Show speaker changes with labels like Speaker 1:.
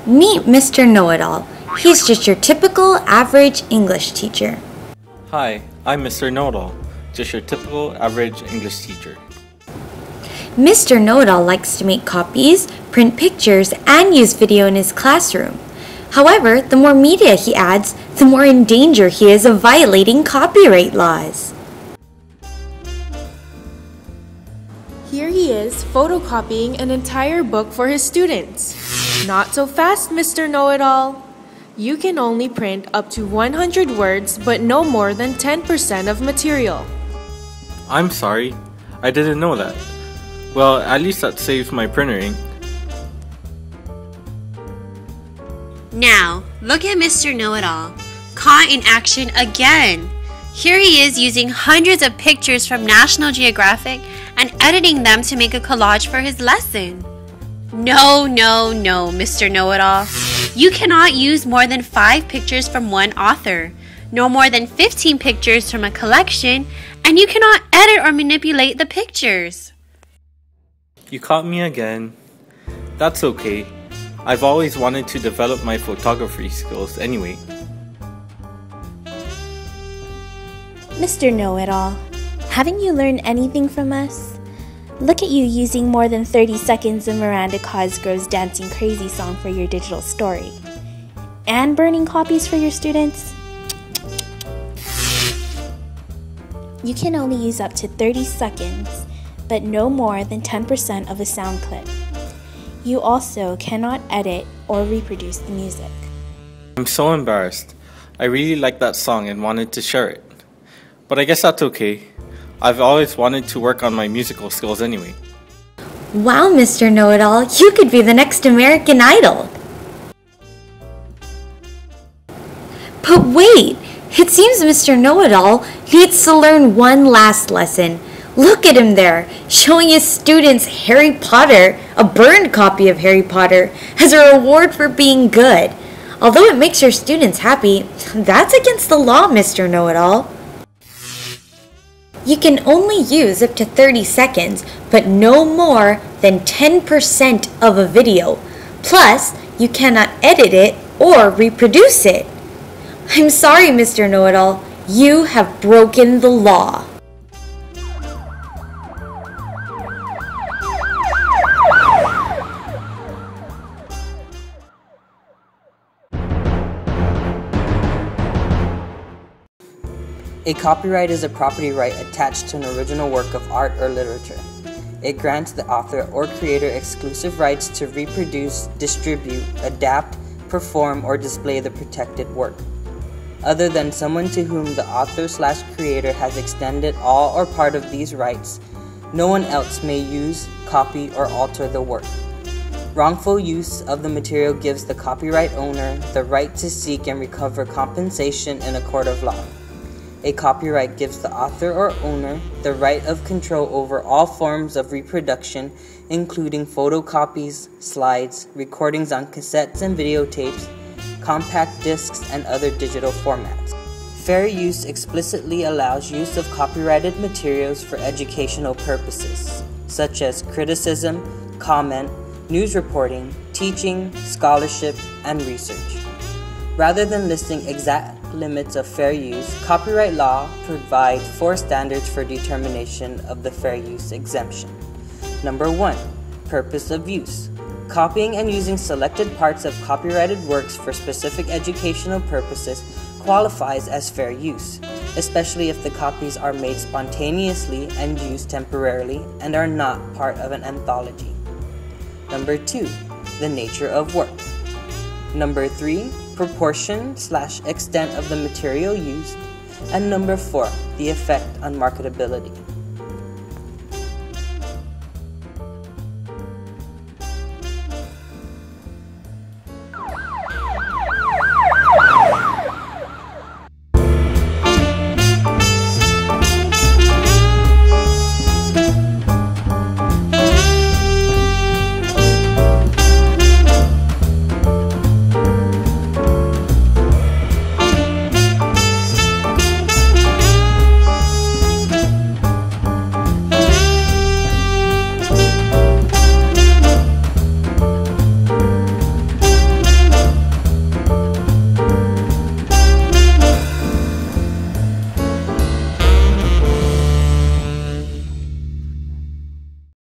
Speaker 1: Meet Mr. Know-It-All. He's just your typical average English teacher.
Speaker 2: Hi, I'm Mr. Know-It-All, just your typical average English teacher.
Speaker 1: Mr. Know-It-All likes to make copies, print pictures, and use video in his classroom. However, the more media he adds, the more in danger he is of violating copyright laws.
Speaker 3: Here he is, photocopying an entire book for his students. Not so fast, Mr. Know-It-All. You can only print up to 100 words, but no more than 10% of material.
Speaker 2: I'm sorry, I didn't know that. Well, at least that saves my printer ink.
Speaker 4: Now, look at Mr. Know-It-All, caught in action again. Here he is using hundreds of pictures from National Geographic and editing them to make a collage for his lesson. No, Mr. Know-It-All. You cannot use more than 5 pictures from one author, no more than 15 pictures from a collection, and you cannot edit or manipulate the pictures.
Speaker 2: You caught me again. That's okay. I've always wanted to develop my photography skills anyway.
Speaker 5: Mr. Know-It-All, haven't you learned anything from us? Look at you using more than 30 seconds of Miranda Cosgrove's Dancing Crazy song for your digital story. And burning copies for your students? You can only use up to 30 seconds, but no more than 10% of a sound clip. You also cannot edit or reproduce the music.
Speaker 2: I'm so embarrassed. I really liked that song and wanted to share it. But I guess that's okay. I've always wanted to work on my musical skills anyway.
Speaker 1: Wow, Mr. Know-It-All, you could be the next American Idol. But wait, it seems Mr. Know-It-All needs to learn one last lesson. Look at him there, showing his students Harry Potter, a burned copy of Harry Potter, as a reward for being good. Although it makes your students happy, that's against the law, Mr. Know-It-All. You can only use up to 30 seconds, but no more than 10% of a video. Plus, you cannot edit it or reproduce it. I'm sorry, Mr. Know-It-All. You have broken the law.
Speaker 6: A copyright is a property right attached to an original work of art or literature. It grants the author or creator exclusive rights to reproduce, distribute, adapt, perform, or display the protected work, other than someone to whom the author/creator has extended all or part of these rights. No one else may use, copy, or alter the work. Wrongful use of the material gives the copyright owner the right to seek and recover compensation in a court of law. A copyright gives the author or owner the right of control over all forms of reproduction, including photocopies, slides, recordings on cassettes and videotapes, compact discs, and other digital formats. Fair use explicitly allows use of copyrighted materials for educational purposes, such as criticism, comment, news reporting, teaching, scholarship, and research. Rather than listing exact limits of fair use, copyright law provides 4 standards for determination of the fair use exemption. Number 1. Purpose of use. Copying and using selected parts of copyrighted works for specific educational purposes qualifies as fair use, especially if the copies are made spontaneously and used temporarily and are not part of an anthology. Number 2. The nature of work. Number 3. Proportion/extent of the material used. And number 4. The effect on marketability.